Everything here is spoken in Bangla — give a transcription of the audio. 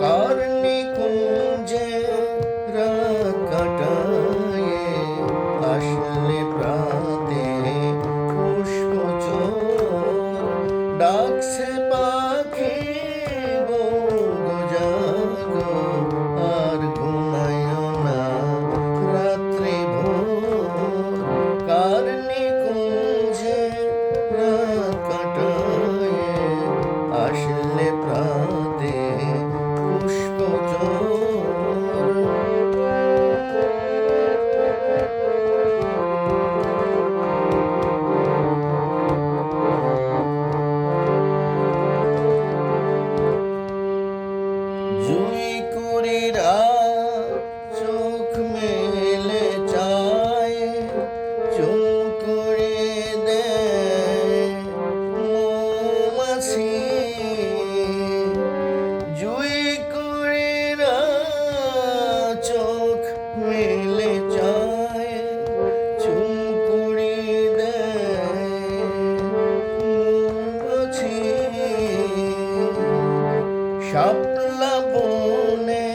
কার নিকুঞ্জে রাত কাটায়ে আসলে প্রাতে পুষ্পচোর ডাকছে পাখি গো জাগো আর ঘুমায়ও না রাত্রি ভোর কার নিকুঞ্জে রাত কাটায়ে আসলে প্রাতে পুষ্পচোর জুঁইকুড়িরা চোখ মেলে চায় চুম করে দেয় মৌমাছি জুঁইকুড়িরা চোখ মেলে চায় চুম করে দেয় মৌমাছি শাপলা বনে